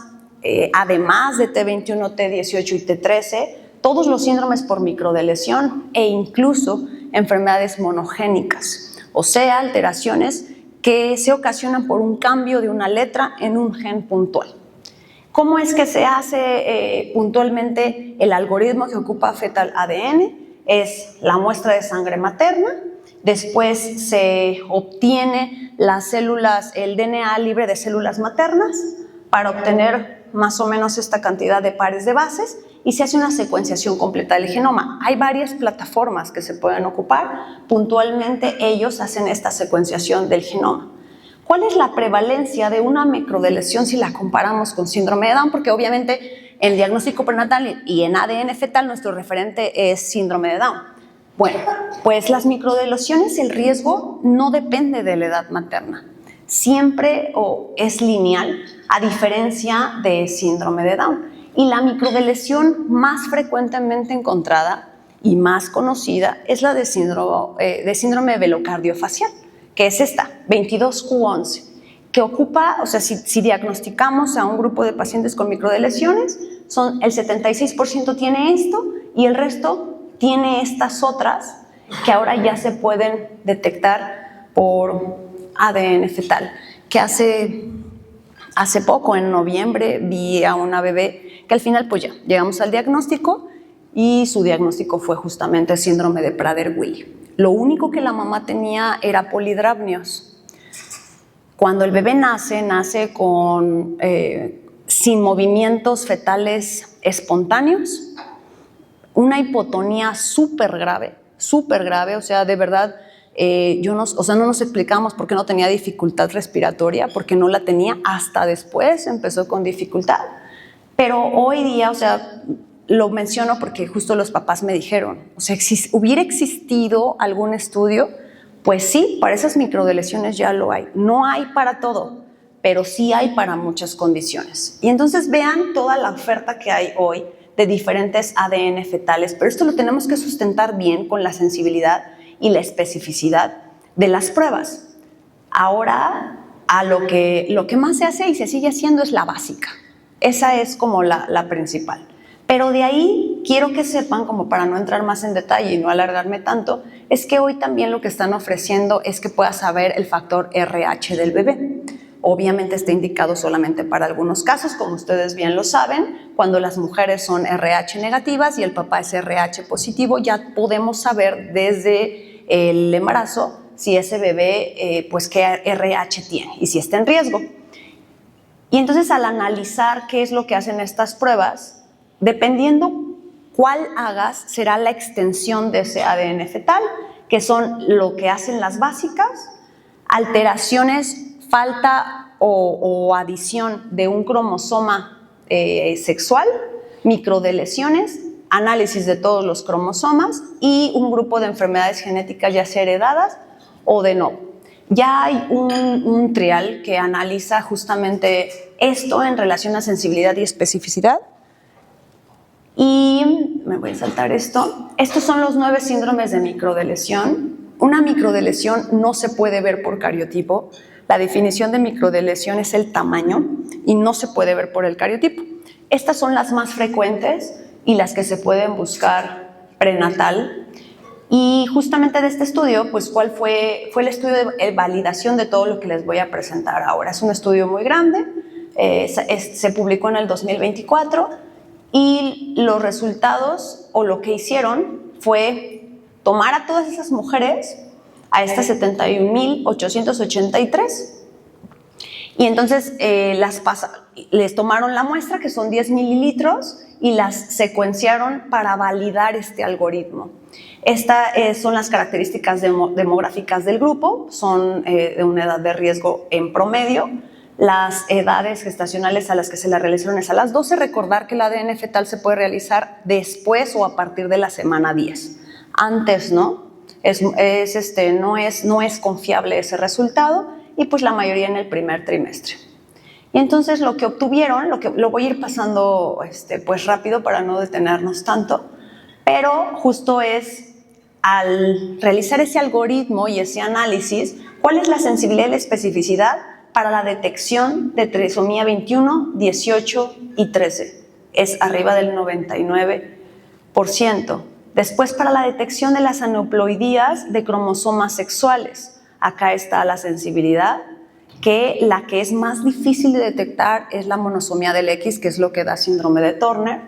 además de T21, T18 y T13, todos los síndromes por microdeleción e incluso enfermedades monogénicas, o sea, alteraciones que se ocasionan por un cambio de una letra en un gen puntual. ¿Cómo es que se hace puntualmente el algoritmo que ocupa Fetal ADN? Es la muestra de sangre materna, después se obtiene las células, el DNA libre de células maternas para obtener más o menos esta cantidad de pares de bases y se hace una secuenciación completa del genoma. Hay varias plataformas que se pueden ocupar, puntualmente ellos hacen esta secuenciación del genoma. ¿Cuál es la prevalencia de una microdeleción si la comparamos con síndrome de Down? Porque obviamente en diagnóstico prenatal y en ADN fetal nuestro referente es síndrome de Down. Bueno, pues las microdeleciones, el riesgo no depende de la edad materna. Siempre es lineal, a diferencia de síndrome de Down. Y la microdeleción más frecuentemente encontrada y más conocida es la de síndrome velocardiofacial, que es esta, 22q11, que ocupa, o sea, si diagnosticamos a un grupo de pacientes con microdeleciones, el 76% tiene esto y el resto tiene estas otras que ahora ya se pueden detectar por ADN fetal. Que hace poco, en noviembre, vi a una bebé que al final pues ya llegamos al diagnóstico y su diagnóstico fue justamente síndrome de Prader-Willi. Lo único que la mamá tenía era polidramnios. Cuando el bebé nace con, sin movimientos fetales espontáneos, una hipotonía súper grave, o sea, de verdad, no nos explicamos por qué no tenía dificultad respiratoria, porque no la tenía, hasta después empezó con dificultad. Pero hoy día, o sea, lo menciono porque justo los papás me dijeron, o sea, si hubiera existido algún estudio, pues sí, para esas microdeleciones ya lo hay. No hay para todo, pero sí hay para muchas condiciones. Y entonces vean toda la oferta que hay hoy de diferentes ADN fetales, pero esto lo tenemos que sustentar bien con la sensibilidad y la especificidad de las pruebas. Ahora, lo que más se hace y se sigue haciendo es la básica. Esa es como la principal. Pero de ahí quiero que sepan, como para no entrar más en detalle y no alargarme tanto, es que hoy también lo que están ofreciendo es que puedas saber el factor RH del bebé. Obviamente está indicado solamente para algunos casos, como ustedes bien lo saben, cuando las mujeres son RH negativas y el papá es RH positivo, ya podemos saber desde el embarazo si ese bebé, pues qué RH tiene y si está en riesgo. Y entonces al analizar qué es lo que hacen estas pruebas, dependiendo cuál hagas, será la extensión de ese ADN fetal, que son lo que hacen las básicas, alteraciones, falta o adición de un cromosoma sexual, microdeleciones, análisis de todos los cromosomas y un grupo de enfermedades genéticas ya sea heredadas o de no. Ya hay un trial que analiza justamente esto en relación a sensibilidad y especificidad. Y me voy a saltar esto. Estos son los 9 síndromes de microdeleción. Una microdeleción no se puede ver por cariotipo. La definición de microdeleción es el tamaño y no se puede ver por el cariotipo. Estas son las más frecuentes y las que se pueden buscar prenatal. Y justamente de este estudio, pues, ¿cuál fue el estudio de validación de todo lo que les voy a presentar ahora? Es un estudio muy grande, se publicó en el 2024 y los resultados o lo que hicieron fue tomar a todas esas mujeres, a estas 71.883, y entonces les tomaron la muestra, que son 10 mililitros, y las secuenciaron para validar este algoritmo. Estas son las características demográficas del grupo, son de una edad de riesgo en promedio. Las edades gestacionales a las que se la realizaron es a las 12. Recordar que el ADN fetal se puede realizar después o a partir de la semana 10. Antes no es confiable ese resultado, y pues la mayoría en el primer trimestre. Y entonces lo que obtuvieron, lo voy a ir pasando pues rápido para no detenernos tanto, pero justo es al realizar ese algoritmo y ese análisis, ¿cuál es la sensibilidad y la especificidad para la detección de trisomía 21, 18 y 13? Es arriba del 99%. Después, para la detección de las aneuploidías de cromosomas sexuales, acá está la sensibilidad, que la que es más difícil de detectar es la monosomía del X, que es lo que da síndrome de Turner.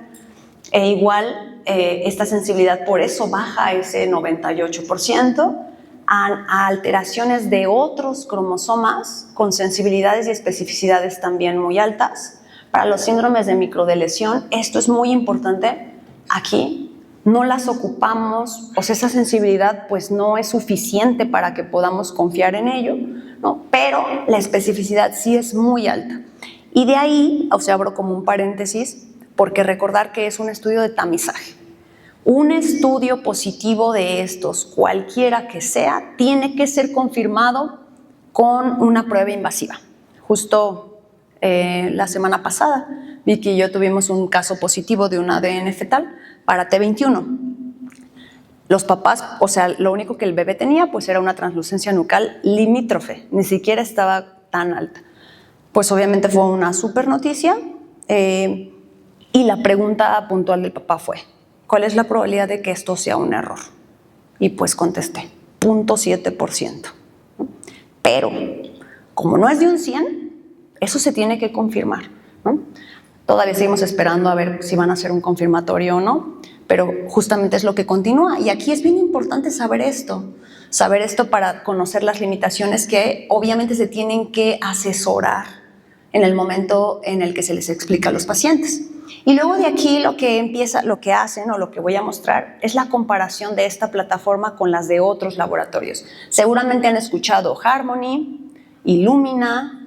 E igual, esta sensibilidad por eso baja ese 98%, a alteraciones de otros cromosomas con sensibilidades y especificidades también muy altas. Para los síndromes de microdeleción, esto es muy importante. Aquí no las ocupamos, o sea, esa sensibilidad pues no es suficiente para que podamos confiar en ello, ¿no? Pero la especificidad sí es muy alta. Y de ahí, o sea, abro como un paréntesis, porque recordar que es un estudio de tamizaje. Un estudio positivo de estos, cualquiera que sea, tiene que ser confirmado con una prueba invasiva. Justo la semana pasada, Vicky y yo tuvimos un caso positivo de un ADN fetal para T21. Los papás, o sea, lo único que el bebé tenía pues era una translucencia nucal limítrofe, ni siquiera estaba tan alta. Pues obviamente fue una súper noticia, y la pregunta puntual del papá fue: ¿cuál es la probabilidad de que esto sea un error? Y pues contesté, 0.7%. Pero como no es de un 100, eso se tiene que confirmar, ¿no? Todavía seguimos esperando a ver si van a hacer un confirmatorio o no, pero justamente es lo que continúa. Y aquí es bien importante saber esto para conocer las limitaciones que obviamente se tienen que asesorar en el momento en el que se les explica a los pacientes. Y luego de aquí lo que hacen o lo que voy a mostrar es la comparación de esta plataforma con las de otros laboratorios. Seguramente han escuchado Harmony, Illumina,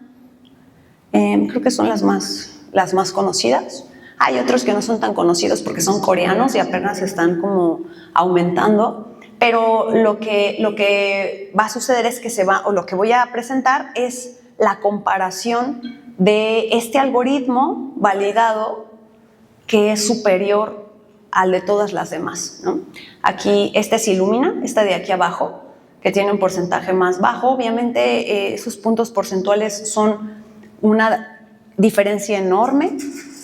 creo que son las más conocidas. Hay otros que no son tan conocidos porque son coreanos y apenas están como aumentando, pero lo que va a suceder es que lo que voy a presentar es la comparación de este algoritmo validado que es superior al de todas las demás, ¿no? Aquí, este es Illumina, esta de aquí abajo, que tiene un porcentaje más bajo. Obviamente, esos puntos porcentuales son una diferencia enorme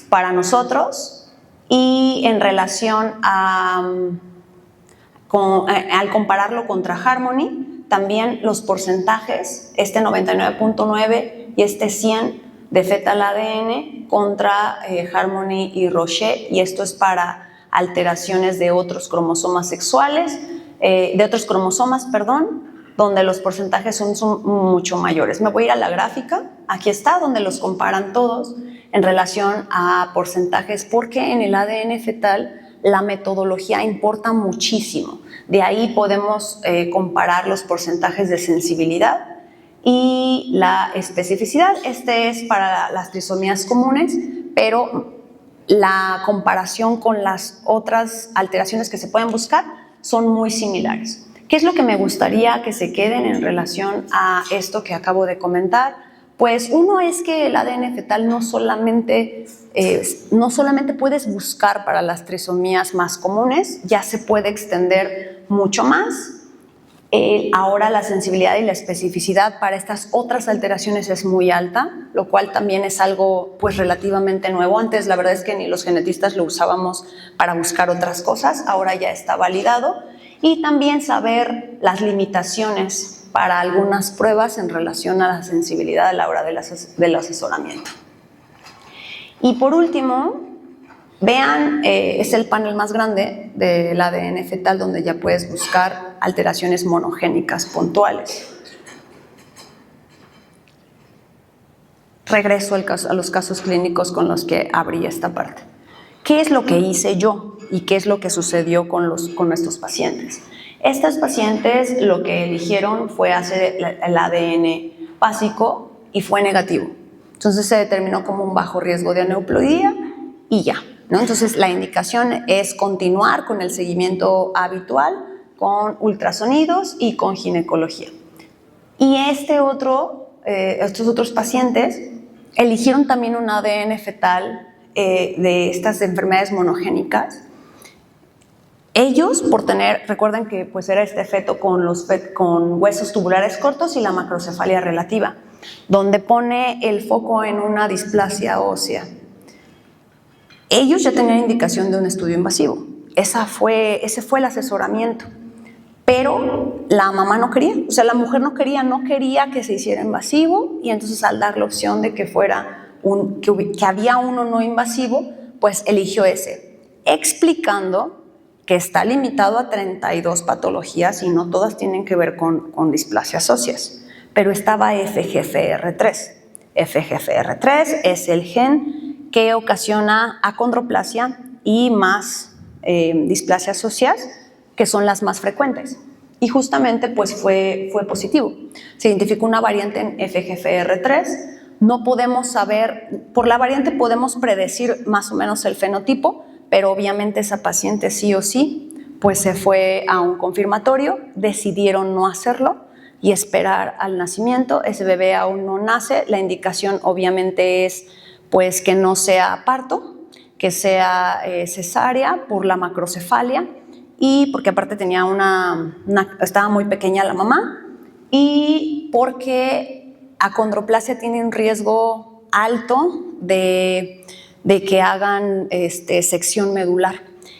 para nosotros, y en relación al compararlo contra Harmony, también los porcentajes, este 99.9 y este 100 de fetal ADN contra Harmony y Roche, y esto es para alteraciones de otros cromosomas sexuales, donde los porcentajes son mucho mayores. Me voy a ir a la gráfica, aquí está, donde los comparan todos en relación a porcentajes, porque en el ADN fetal la metodología importa muchísimo. De ahí podemos comparar los porcentajes de sensibilidad y la especificidad. Este es para las trisomías comunes, pero la comparación con las otras alteraciones que se pueden buscar son muy similares. ¿Qué es lo que me gustaría que se queden en relación a esto que acabo de comentar? Pues uno es que el ADN fetal no solamente puedes buscar para las trisomías más comunes, ya se puede extender mucho más. Ahora la sensibilidad y la especificidad para estas otras alteraciones es muy alta, lo cual también es algo pues relativamente nuevo. Antes la verdad es que ni los genetistas lo usábamos para buscar otras cosas, ahora ya está validado. Y también saber las limitaciones para algunas pruebas en relación a la sensibilidad a la hora del asesoramiento. Y por último, vean, es el panel más grande del ADN fetal donde ya puedes buscar alteraciones monogénicas puntuales. Regreso a los casos clínicos con los que abrí esta parte. ¿Qué es lo que hice yo y qué es lo que sucedió con nuestros pacientes? Estas pacientes lo que eligieron fue hacer el ADN básico y fue negativo. Entonces se determinó como un bajo riesgo de aneuploidía y ya, ¿no? Entonces la indicación es continuar con el seguimiento habitual, con ultrasonidos y con ginecología. Y estos otros pacientes eligieron también un ADN fetal de estas enfermedades monogénicas. Ellos, recuerden que pues era este feto con huesos tubulares cortos y la macrocefalia relativa, donde pone el foco en una displasia ósea. Ellos ya tenían indicación de un estudio invasivo. Ese fue el asesoramiento. Pero la mamá no quería, o sea, la mujer no quería que se hiciera invasivo, y entonces al dar la opción de que había uno no invasivo, pues eligió ese, explicando que está limitado a 32 patologías y no todas tienen que ver con displasias óseas, pero estaba FGFR3. FGFR3 es el gen que ocasiona acondroplasia y más displasias óseas, que son las más frecuentes. Y justamente pues fue positivo. Se identificó una variante en FGFR3. No podemos saber, por la variante podemos predecir más o menos el fenotipo, pero obviamente esa paciente sí o sí pues se fue a un confirmatorio, decidieron no hacerlo y esperar al nacimiento. Ese bebé aún no nace. La indicación obviamente es pues que no sea parto, que sea cesárea por la macrocefalia, y porque aparte tenía estaba muy pequeña la mamá, y porque acondroplasia tiene un riesgo alto de que hagan sección medular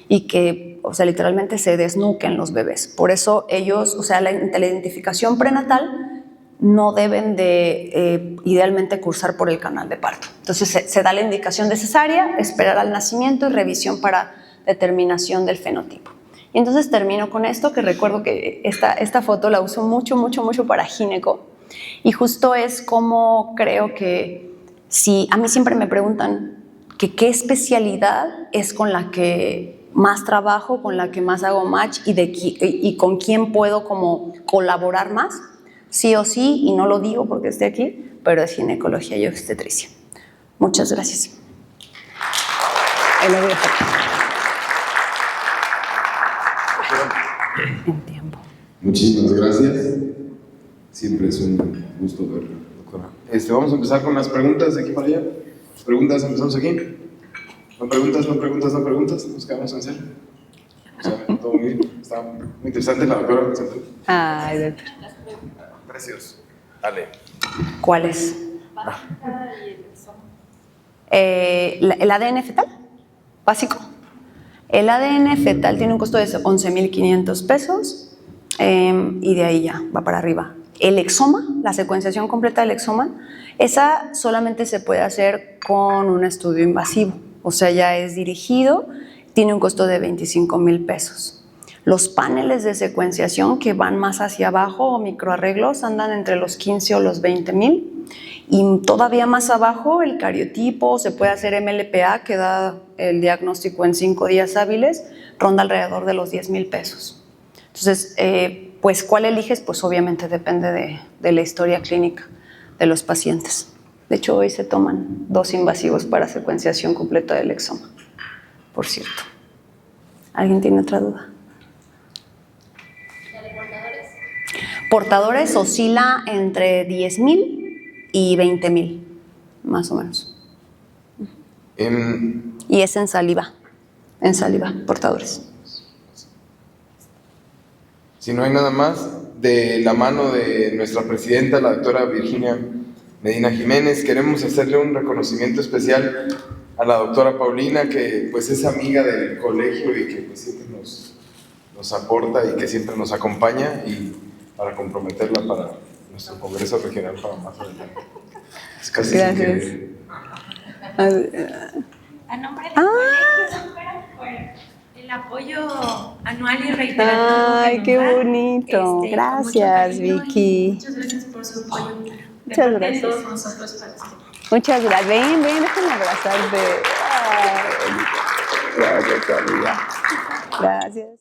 y que, o sea, literalmente se desnuquen los bebés. Por eso ellos, o sea, la identificación prenatal no deben de idealmente cursar por el canal de parto. Entonces se da la indicación de cesárea, esperar al nacimiento y revisión para determinación del fenotipo. Y entonces termino con esto, que recuerdo que esta foto la uso mucho para gineco, y justo es como creo que si a mí siempre me preguntan que qué especialidad es con la que más trabajo, con la que más hago match y con quién puedo como colaborar más, sí o sí, y no lo digo porque esté aquí, pero es ginecología y obstetricia. Muchas gracias. En tiempo. Muchísimas gracias. Siempre es un gusto verlo, doctora. Vamos a empezar con las preguntas de aquí para allá. Preguntas, empezamos aquí. No preguntas. Nos quedamos en cero. O sea, todo muy bien. Está muy interesante la doctora. Ay, doctor. Precios. Dale. ¿Cuáles? ¿El ADN fetal? ¿Básico? El ADN fetal tiene un costo de 11,500 pesos y de ahí ya va para arriba. El exoma, la secuenciación completa del exoma, esa solamente se puede hacer con un estudio invasivo, o sea, ya es dirigido, tiene un costo de 25,000 pesos. Los paneles de secuenciación que van más hacia abajo o microarreglos andan entre los 15 o los 20,000. Y todavía más abajo, el cariotipo, se puede hacer MLPA, que da el diagnóstico en 5 días hábiles, ronda alrededor de los 10,000 pesos. Entonces, pues, ¿cuál eliges? Pues obviamente depende de la historia clínica de los pacientes. De hecho, hoy se toman 2 invasivos para secuenciación completa del exoma, por cierto. ¿Alguien tiene otra duda? Portadores oscila entre 10,000 y 20,000, más o menos. Y es en saliva, portadores. Si no hay nada más, de la mano de nuestra presidenta, la doctora Virginia Medina Jiménez, queremos hacerle un reconocimiento especial a la doctora Paulina, que pues es amiga del colegio y que pues, siempre nos aporta y que siempre nos acompaña, y para comprometerla para nuestro congreso regional para más adelante. Es casi gracias. A nombre del colegio, doctora, por el apoyo anual y reiterativo. Ay, qué bonito. Gracias, Vicky. Muchas gracias por su apoyo. Muchas gracias. De todos nosotros para usted. Muchas gracias. Ven, déjame abrazarte. Ay, gracias, amiga. Gracias.